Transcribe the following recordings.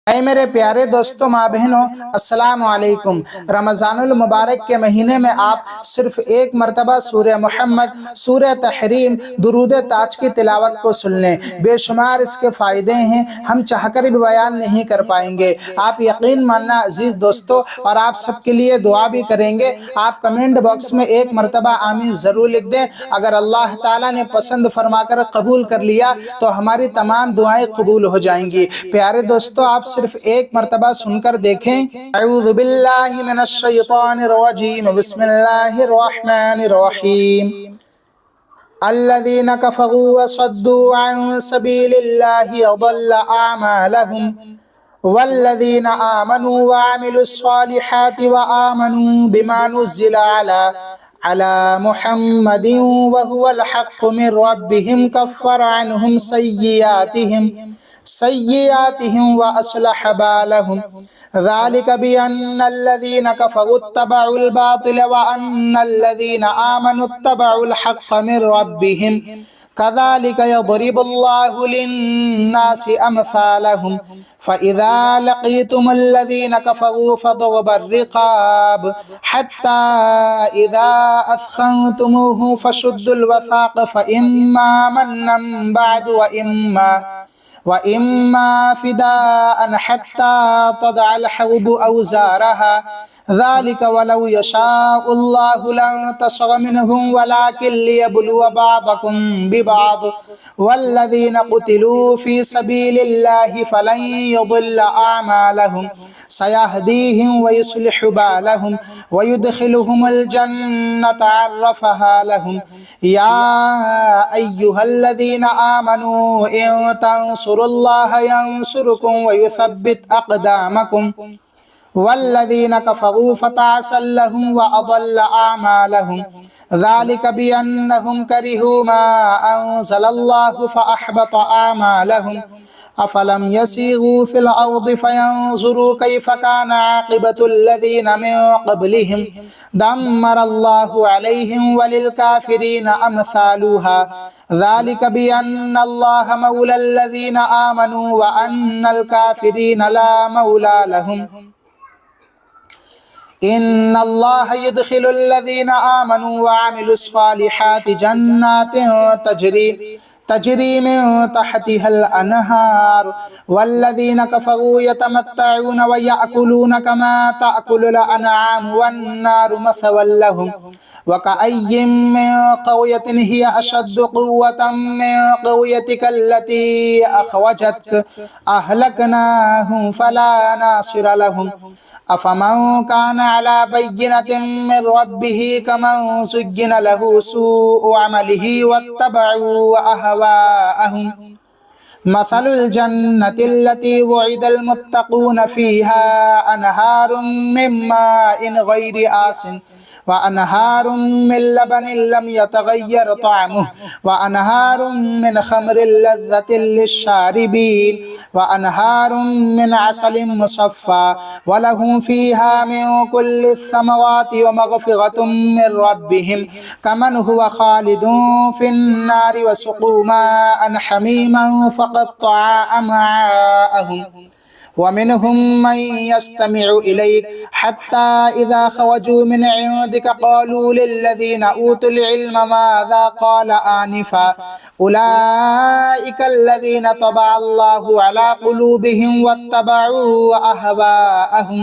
ऐ मेरे प्यारे दोस्तों माँ बहनों, अस्सलाम वालेकुम। रमज़ानुल मुबारक के महीने में आप सिर्फ एक मरतबा सूरह मुहम्मद, सूरह तहरीम, दुरूद ताज की तिलावत को सुन लें। बेशुमार इसके फ़ायदे हैं, हम चाहकर भी बयान नहीं कर पाएंगे। आप यकीन मानना अजीज़ दोस्तों, और आप सबके लिए दुआ भी करेंगे। आप कमेंट बॉक्स में एक मरतबा आमीन ज़रूर लिख दें। अगर अल्लाह ताला ने पसंद फरमाकर कबूल कर लिया तो हमारी तमाम दुआएं कबूल हो जाएंगी। प्यारे दोस्तों, आप सिर्फ एक मरतबा सुनकर देखें। अऊज़ु बिल्लाहि मिनश शैतानिर रजीम, बिस्मिल्लाहिर रहमानिर रहीम। अल्लज़ीना कफ़रू व सद्दू अन सबीलिल्लाहि अज़ल्ल आमालहुम वल्लज़ीना आमनू व अमिलुस्सालिहाति व आमनू बिमा नुज़्ज़िला अला मुहम्मदिन व हुवल हक़्क़ु मिर रब्बिहिम कफ़्फ़र अन्हुम सय्यिआतिहिम व अस्लह बालहुम ज़ालिका बिअन्नल्लज़ीना कफ़रू इत्तबअुल बातिल व अन्नल्लज़ीना आमनू इत्तबअुल हक़्क़ मिर रब्बिहिम कज़ालिका यज़रिबुल्लाहु लिन्नासि अम्सालहुम फ़इज़ा लक़ीतुमुल्लज़ीना कफ़रू फ़ضربوا الرقاب हत्ता इज़ा अस्ख़न्तमुहु फ़शुद्दुल वसाक़ फ़इम्मा मन्नन बअद व इम्मा फ़िदाअन हत्ता तज़अल हर्ब औज़ारहा ज़ालिका वलौ यशाउल्लाहु लंतसर मिनहुम वलाकिन लियब्लुव बादकुम बिबाद वल्लज़ीना क़ुतिलू फ़ी सबीलिल्लाहि फ़लन युज़िल्ल आमालहुम सयहदीहिम व युस्लिहु बालहुम व युदखिलुहुमुल जन्नत अर्रफ़हा लहुम या अय्युहल्लज़ीना आमनू इन तंसुरुल्लाह यंसुरुकुम व युसब्बित अक़दामकुम वल्लज़ीना कफ़रू फ़तअसल लहुम व अज़ल्ल आमालहुम ज़ालिका बिअन्नहुम करिहू मा अंज़लल्लाहु फ़अहबत आमालहुम अफ़लम यसीगू फ़िल अर्दि फ़यंज़ुरू कैफ़ कान आक़िबतुल्लज़ीना मिन क़ब्लिहिम दम्मरल्लाहु अलैहिम वलिल काफ़िरीना अम्सालुहा ज़ालिका बिअन्नल्लाहा मौलल्लज़ीना आमनू व अन्नल काफ़िरीना ला मौला लहुम इन्नल्लाह युदखिलुल्लज़ीना आमनू व अमिलुस्सालिहाति जन्नातिन तजरी मिन तहतिहल अनहार वल्लज़ीना कफ़रू यतमत्तऊन व याकुलून कमा ताकुलुल अनआम वन्नारु मसवल लहुम व कअय्यिम मिन क़र्यतिन हिय अशद्दु क़ुव्वतन मिन क़र्यतिकल्लती अख़रजतक अहलकनाहुम फला नासिर लहुम अफ़मन कान अला बय्यिनतिन मिन रब्बिही कमन ज़ुय्यिन लहू सूअु अमलिही वत्तबअू अहवाअहुम मसलुल जन्नतिल्लती वुइदल मुत्तक़ून फ़ीहा अनहारुम मिन माइन गैरि आसिन व अनहारुम मिन लबनिन लम यतग़य्यर तअमुहु व अनहारुम मिन ख़म्रिन लज़्ज़तिन लिश्शारिबीन व अनहारुम मिन असलिन मुसफ़्फ़ा व लहुम फ़ीहा मिन कुल्लिस समवाति व मग़फ़िरतुम मिन रब्बिहिम कमन हुवा ख़ालिदुन फ़िन्नारि व सुक़ू माअन हमीमन फ़क़त्तअ अमआअहुम वमिनहुम मन यस्तमिउ इलैक हत्ता इज़ा ख़रजू मिन इंदिक क़ालू लिल्लज़ीना ऊतुल इल्म माज़ा क़ाल आनिफ़ा उलाइकल्लज़ीना तबअल्लाहु अला क़ुलूबिहिम वत्तबअू अहवाअहुम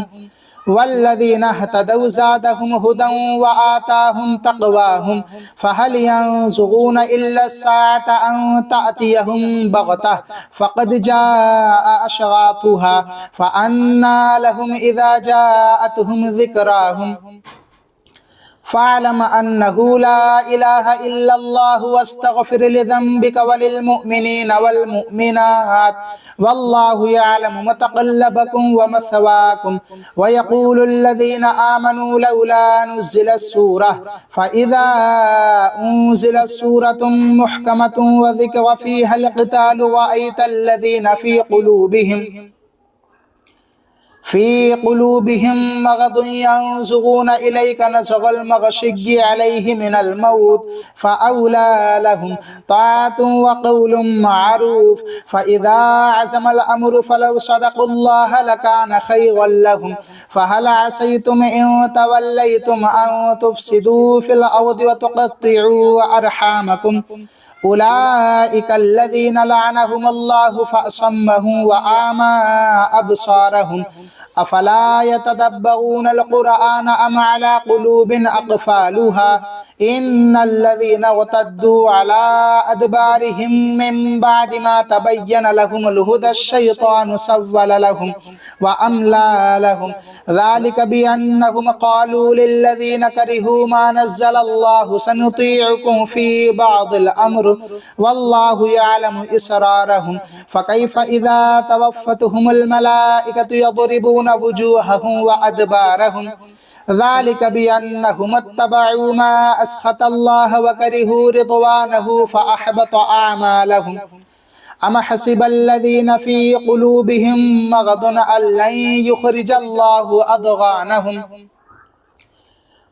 वल्लज़ीना इह्तदौ ज़ादहुम हुदन व आताहुम तक़वाहुम फ़हल यंज़ुरून इल्ला अस्साअत अन तअतियहुम बग़तह फ़क़द जाअ अशरातुहा फ़अन्ना लहुम इज़ा जाअतहुम ज़िक्राहुम फ़अलम अन्नहु ला इलाहा इल्लल्लाह वस्तग़फ़िर लिज़ंबिक वलिलमुअ्मिनीन वल्मुअ्मिनात वल्लाहु यअलमु मुतक़ल्लबकुम व मस्वाकुम व यक़ूलुल्लज़ीना आमनू लौला नुज़्ज़िलत सूरह फ़इज़ा उन्ज़िलत सूरतुम मुहकमतुन व ज़िक्र फ़ीहल क़ितालु रअयतल्लज़ीना फ़ी क़ुलूबिहिम في قلوبهم مرض ينزغون إليك نزغ المغشي عليه من الموت فأولى لهم طاعة وقول معروف فإذا عزم الأمر فلو صدقوا الله لكان خيرا لهم فهل عسيتم إن توليتم أن تفسدوا في الأرض وتقطعوا أرحامكم أولئك الذين لعنهم الله فأصمهم وأعمى أبصارهم أفلا يتدبرون القرآن أم على قلوب أقفالها إن الذين ارتدوا على أدبارهم من بعد ما تبين لهم الهدى الشيطان سول لهم وأملى لهم ذلك بأنهم قالوا للذين كرهوا ما نزل الله سنطيعكم في بعض الأمر والله يعلم إسرارهم فكيف إذا توفتهم الملائكة يضربون وجوههم وأدبارهم ذلك بأنهم اتبعوا ما أسخط الله وكرهوا رضوانه فأحبط أعمالهم أما حسب الذين في قلوبهم مرض أن لن يخرج الله أضغانهم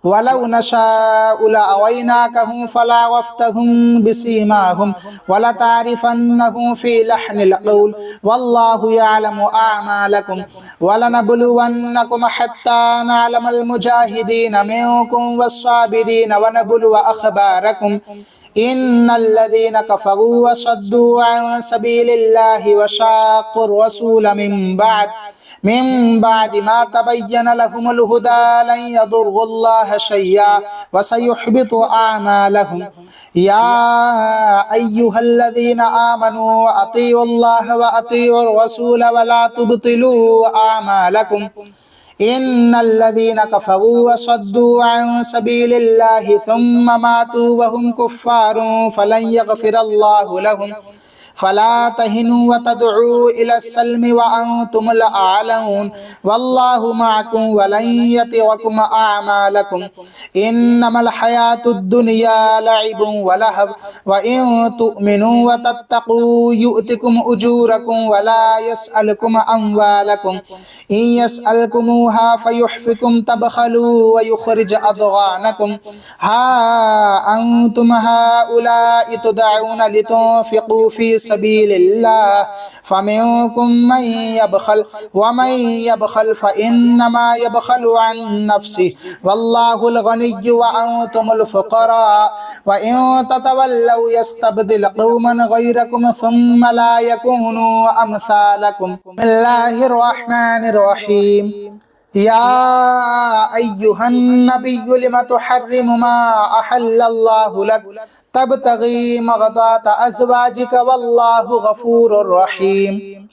ولو نشاء لأريناكهم فلعرفتهم بسيماهم ولتعرفنهم في لحن القول والله يعلم أعمالكم ولنبلونكم حتى نعلم المجاهدين منكم والصابرين ونبلو أخباركم إن الذين كفروا وصدوا عن سبيل الله وشاقوا الرسول من بعد ما تبين لهم الهدى لن يضروا الله شيئا وسيحبط أعمالهم يا أيها الذين آمنوا أطيعوا الله وأطيعوا الرسول ولا تبطلوا أعمالكم إن الذين كفروا وصدوا عن سبيل الله ثم ماتوا وهم كفار فلن يغفر الله لهم فلا تهنوا وتدعوا إلى السلم وأنتم الأعلون والله معكم ولن يتركم أعمالكم إنما الحياة الدنيا لعب ولهو وإن تؤمنوا وتتقوا يؤتكم أجوركم ولا يسألكم أموالكم إن يسألكموها فيحفكم تبخلوا ويخرج أضغانكم ها أنتم هؤلاء تدعون لتنفقوا في سبيل الله فمنكم من يبخل ومن يبخل فإنما يبخل عن نفسه والله الغني وأنتم الفقراء وإن تتولوا يستبدل قوما غيركم ثم لا يكونوا أمثالكم بسم الله الرحمن الرحيم يا أيها النبي لم تحرم ما أحل الله لك تبتغي مرضات أزواجك والله غفور رحيم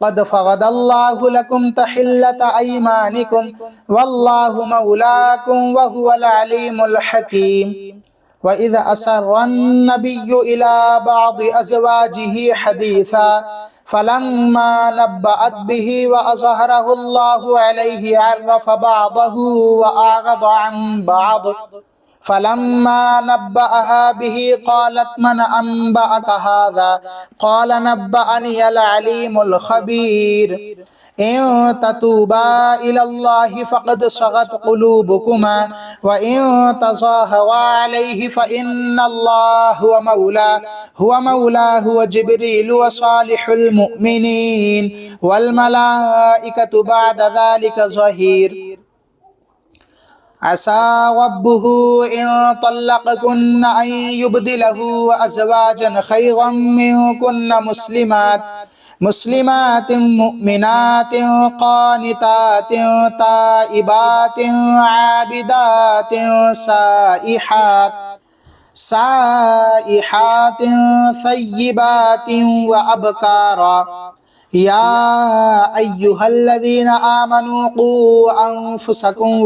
قد فرض الله لكم تحلة أيمانكم والله مولاكم وهو العليم الحكيم وإذا أسر النبي إلى بعض أزواجه حديثا فلما نبأت به وأظهره الله عليه عرف بعضه وأعرض عن بعض فلما نبأها به قالت من أنبأك هذا قال نبأني العليم الخبير إن تتوبا إلى الله فقد صغت قلوبكما وإن تظاهرا عليه فإن الله هو مولاه وجبريل وصالح المؤمنين والملائكة بعد ذلك ظهير عسى ربه إن طلقكن أن يبدله أزواجا خيرا منكن مسلمات مؤمنات قانتات تائبات عابدات سائحات ثيبات وأبكارا يا أيها الذين آمنوا قوا أنفسكم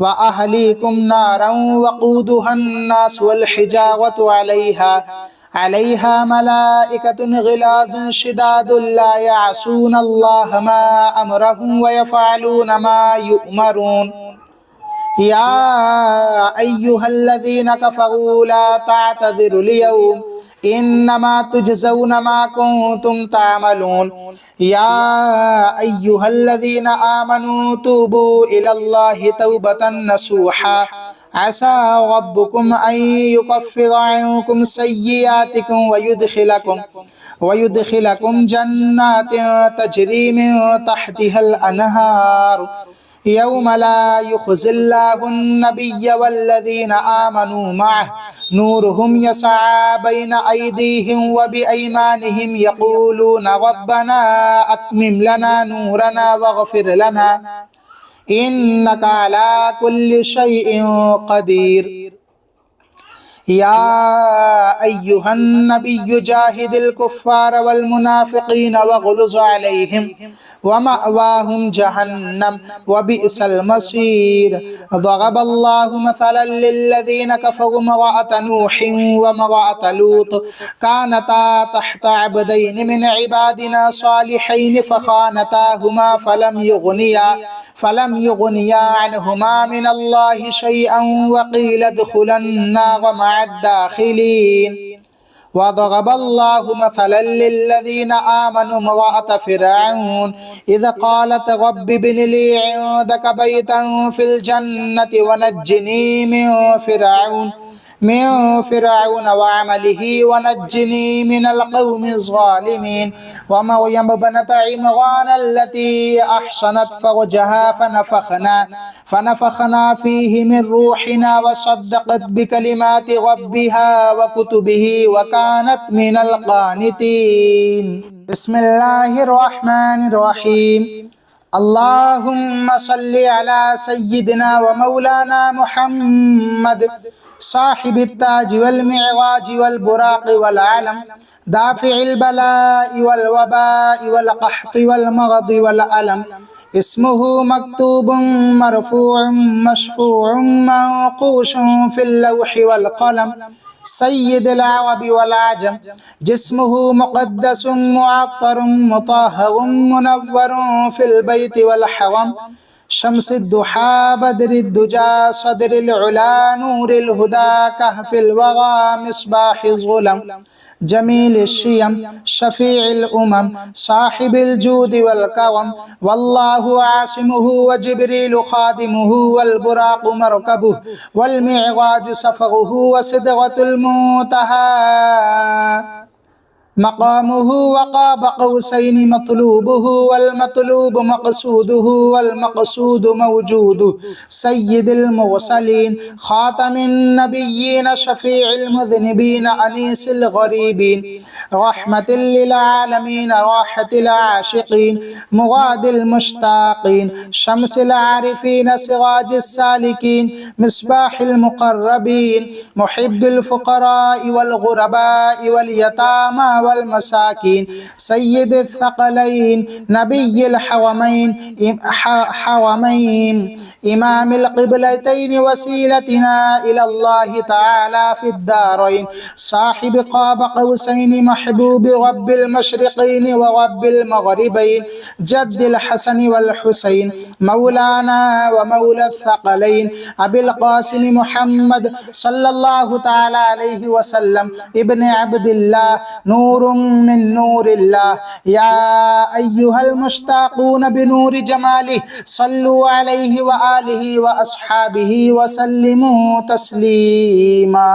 وأهليكم نارا وقودها الناس والحجارة عليها ملائكة غلاظ شداد لا يعصون الله ما أمرهم ويفعلون ما يؤمرون يا أيها الذين كفروا لا تعتذروا اليوم इन्नमा तुजज़ौना मा कुंतुम तामलून। या अय्युहल्लज़ीना आमनू तूबू इलल्लाहि तौबतन नसूहा असा रब्बुकुम अन युकफ्फिरा अन्कुम सय्यिआतिकुम वयुदखिलकुम जन्नातिन तजरी मिन तहतिहल अनहार यौम ला युख़ज़िल्लाहुन नबिय्य वल्लज़ीना आमनू मअह नूरुहुम यसआ बैन अयदीहिम व बिअयमानिहिम यक़ूलूना रब्बना अत्मिम लना नूरना वग़फ़िर लना इन्नका अला कुल्लि शैइन क़दीर। या अय्युहन नबिय्यु जाहिदिल कुफ़्फ़ार वल मुनाफ़िक़ीन वग़्लुज़ अलैहिम वमअवाहुम जहन्नम वबिअसल मसीर। ज़रबल्लाहु मसलन लिल्लज़ीना कफ़रू इम्रअत नूहिन वइम्रअत लूत कानता तहता अब्दैनि मिन इबादिना सालिहैन फ़ख़ानताहुमा फलम युग़निया अन्हुमा मिनल्लाहि शैअन वक़ील उद्ख़ुलन नार मअद दाख़िलीन। वज़रबल्लाहु मसलन लिल्लज़ीना आमनू इम्रअत फ़िरऔन इज़ क़ालत रब्बि इब्नि ली इंदक बैतन फ़िल जन्नति वनज्जिनी मिन फ़िरऔन वअमलिही वनज्जिनी मिनल क़ौमिज़ ज़ालिमीन। वमर्यम इब्नत इम्रान अल्लती अहसनत फ़रजहा फ़नफ़ख़ना फ़ीहि मिन रूहिना वसद्दक़त बिकलिमाति रब्बिहा वकुतुबिही वकानत मिनल क़ानितीन। बिस्मिल्लाहिर रहमानिर रहीम। अल्लाहुम्मा सल्लि अला सय्यिदिना व मौलाना मुहम्मद साहिबित ताज वल मिअराज वल बुराक़ वल आलम दाफ़िइल बलाइ वल वबाइ वल क़हति वल मग़दि वल अलम इस्मुहु मक्तूबुन मरफ़ूउन मशफ़ूउन मंक़ूशुन फ़िल लौहि वल क़लम सय्यिदुल अरबि वल अजम जिस्मुहु मुक़द्दसुन मुअत्तरुन मुतहहरुन मुनव्वरुन फ़िल बैति वल हरम शम्सिद्दुहा बद्रिद्दुजा सदरिल उला नूरिल हुदा कहफ़िल वग़ा मिस्बाहिज़ ज़ुलम जमीलिश शियम शफ़ीइल उमम साहिबिल जूदि वल करम वल्लाहु आसिमुहु व जिब्रीलु ख़ादिमुहु वल बुराक़ु मरकबुहु वल मिअराजु सफ़रुहु व सिदरतुल मुंतहा मक़ामुहु व क़ाब क़ौसैनि मतलूबुहु वल मतलूबु मक़सूदुहु वल मक़सूदु मौजूदुहु सय्यिदुल मुरसलीन ख़ातमिन नबिय्यीन शफ़ीइल मुज़निबीन अनीसिल ग़रीबीन रहमतिल लिल आलमीन राहतिल आशिक़ीन मुग़ादिल मुश्ताक़ीन शम्सिल आरिफ़ीन सिराजिस सालिकीन मिस्बाहिल मुक़र्रबीन मुहिब्बिल फ़ुक़राइ वल ग़ुरबाइ वल यतामा वल मसाकीन सय्यिदिल थक़लैन नबिय्यिल हरमैन इमामिल क़िबलतैन वसीलतिना इलल्लाहि तआला फ़िद्दारैन साहिब क़ाब क़ौसैन महबूब रब्बिल मशरिक़ैन व रब्बिल मग़रिबैन जद्दिल हसन वल हुसैन मौलाना व मौला थक़लैन अबिल क़ासिम मुहम्मद सल्लल्लाहु तआला अलैहि वसल्लम इब्ने अब्दिल्लाह नूरुम मिन नूरिल्लाह। या अय्युहल मुश्ताक़ून बिनूरि जमालिहि सल्लु अलैहि व आलिहि व अस्हाबिहि व सल्लिमू तस्लीमा।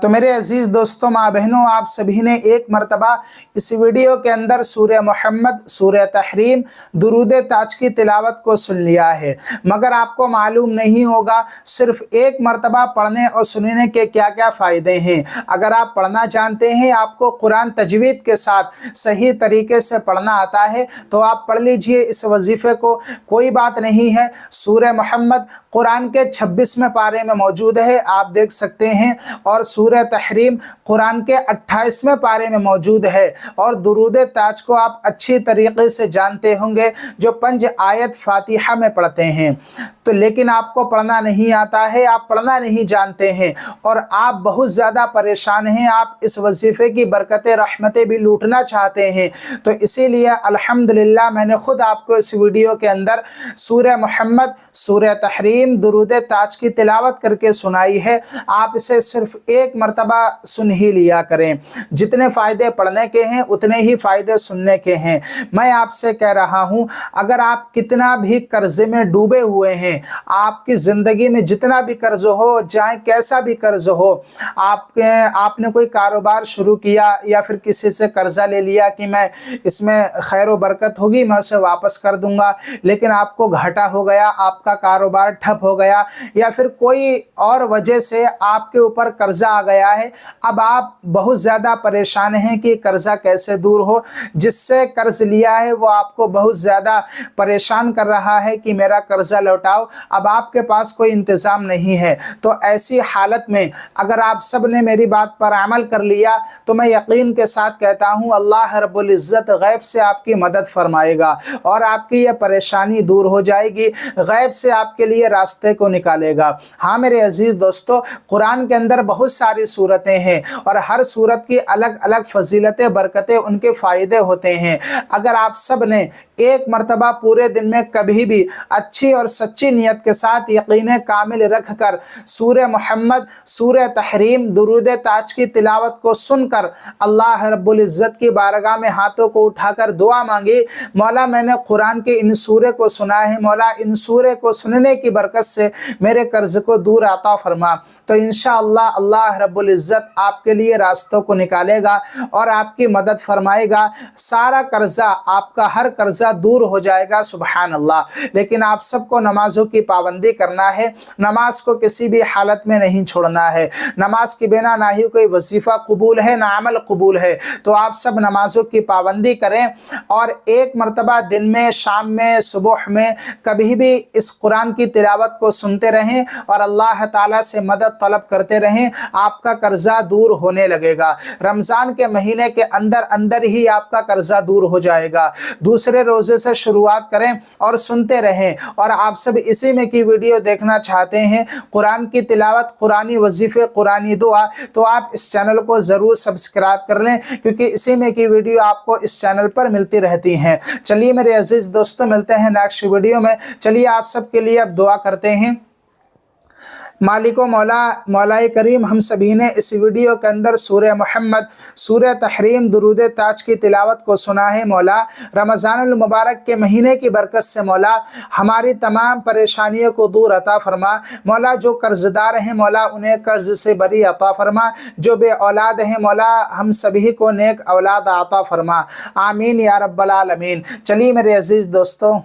तो मेरे अजीज दोस्तों, माँ बहनों, आप सभी ने एक मरतबा इस वीडियो के अंदर सूरह मोहम्मद, सूरह तहरीम, दुरूद ताज की तिलावत को सुन लिया है, मगर आपको मालूम नहीं होगा सिर्फ एक मरतबा पढ़ने और सुनने के क्या क्या फ़ायदे हैं। अगर आप पढ़ना जानते हैं, आपको कुरान तजवीद के साथ सही तरीके से पढ़ना आता है, तो आप पढ़ लीजिए इस वजीफ़े को, कोई बात नहीं है। सूरह मोहम्मद कुरान के 26वें पारे में मौजूद है, आप देख सकते हैं, और सूरह तहरीम कुरान के 28वें पारे में मौजूद है। और दुरूद ताज को आप अच्छी तरीके से जानते होंगे, जो 5 आयत फातिहा में पढ़ते हैं। तो लेकिन आपको पढ़ना नहीं आता है, आप पढ़ना नहीं जानते हैं, और आप बहुत ज़्यादा परेशान हैं, आप इस वजीफ़े की बरकतें, रहमतें भी लूटना चाहते हैं। तो इसीलिए अल्हम्दुलिल्लाह मैंने ख़ुद आपको इस वीडियो के अंदर सूरह मोहम्मद, सूरह तहरीम दुरूद ताज की तिलावत करके सुनाई है, आप इसे सिर्फ एक मरतबा सुन ही लिया करें। जितने फ़ायदे पढ़ने के हैं उतने ही फ़ायदे सुनने के हैं। मैं आपसे कह रहा हूँ, अगर आप कितना भी कर्ज़े में डूबे हुए हैं, आपकी ज़िंदगी में जितना भी कर्ज़ हो, चाहे कैसा भी कर्ज़ हो, आपने कोई कारोबार शुरू किया या फिर किसी से कर्ज़ा ले लिया कि मैं इसमें खैर व बरकत होगी, मैं उसे वापस कर दूंगा, लेकिन आपको घाटा हो गया, आपका कारोबार ठप हो गया, या फिर कोई और वजह से आपके ऊपर कर्ज़ा आ गया है। अब आप बहुत ज़्यादा परेशान हैं कि कर्ज़ा कैसे दूर हो। जिससे कर्ज़ लिया है वो आपको बहुत ज़्यादा परेशान कर रहा है कि मेरा कर्ज़ा लौटाओ। अब आपके पास कोई इंतज़ाम नहीं है। तो ऐसी हालत में अगर आप सब ने मेरी बात पर अमल कर लिया तो मैं यकीन के साथ कहता हूँ, अल्लाह रब्बुल इज़्ज़त गैब से आपकी मदद फरमाएगा और आपकी यह परेशानी दूर हो जाएगी, गैब से आपके लिए रास्ते को निकालेगा। हाँ मेरे अजीज़ दोस्तों, कुरान के अंदर बहुत सारी सूरतें हैं और हर सूरत की अलग अलग फजीलतें, बरकतें, उनके फ़ायदे होते हैं। अगर आप सब ने एक मरतबा पूरे दिन में कभी भी अच्छी और सच्ची नीयत के साथ यकीन कामिल रख कर सूरह मुहम्मद, सूरह तहरीम, दुरूद ताज की तिलावत को सुनकर अल्लाह रब्बुल इज़्ज़त की बारगाह में हाथों को उठाकर दुआ मांगी, मौला मैंने कुरान के इन सूरे को सुना है, मौला इन सूरे को सुनने की बरकत से मेरे कर्ज को दूर अता फरमा, तो इंशाअल्लाह अल्लाह रब्बुल इज़्ज़त आपके लिए रास्तों को निकालेगा और आपकी मदद फरमाएगा। सारा कर्जा, आपका हर कर्जा दूर हो जाएगा। सुभान अल्लाह। लेकिन आप सबको नमाजों की पाबंदी करना है, नमाज को किसी भी हालत में नहीं छोड़ना है। नमाज के बिना ना ही कोई वजीफ़ा कबूल है ना अमल कबूल है। तो आप सब नमाजों की पाबंदी करें और एक मरतबा दिन में, शाम में, सुबह में कभी भी इस कुरान की तिलावत को सुनते रहें और अल्लाह ताला से मदद तलब करते रहें, आपका कर्जा दूर होने लगेगा। रमज़ान के महीने के अंदर अंदर ही आपका कर्जा दूर हो जाएगा। दूसरे रोज़े से शुरुआत करें और सुनते रहें। और आप सब इसी में की वीडियो देखना चाहते हैं, कुरान की तिलावत, कुरानी वजीफ़े, कुरानी दुआ, तो आप इस चैनल को ज़रूर सब्सक्राइब कर लें, क्योंकि इसी में की वीडियो आपको इस चैनल पर मिलती रहती हैं। चलिए मेरे अजीज़ दोस्तों, मिलते हैं नेक्स्ट वीडियो में। चलिए आप सबके लिए अब दुआ करते हैं। मालिको मौला, मौलाए करीम, हम सभी ने इस वीडियो के अंदर सूरह मुहम्मद, सूरह तहरीम, दुरूद ताज की तिलावत को सुना है। मौला रमज़ानुल मुबारक के महीने की बरकत से मौला हमारी तमाम परेशानियों को दूर अता फरमा। मौला जो कर्ज़दार हैं मौला उन्हें कर्ज़ से बरी अता फरमा। जो बे औलाद हैं मौला हम सभी को नेक औलाद अता फरमा। आमीन या रब्बल आलमीन। चलिए मेरे अजीज़ दोस्तों,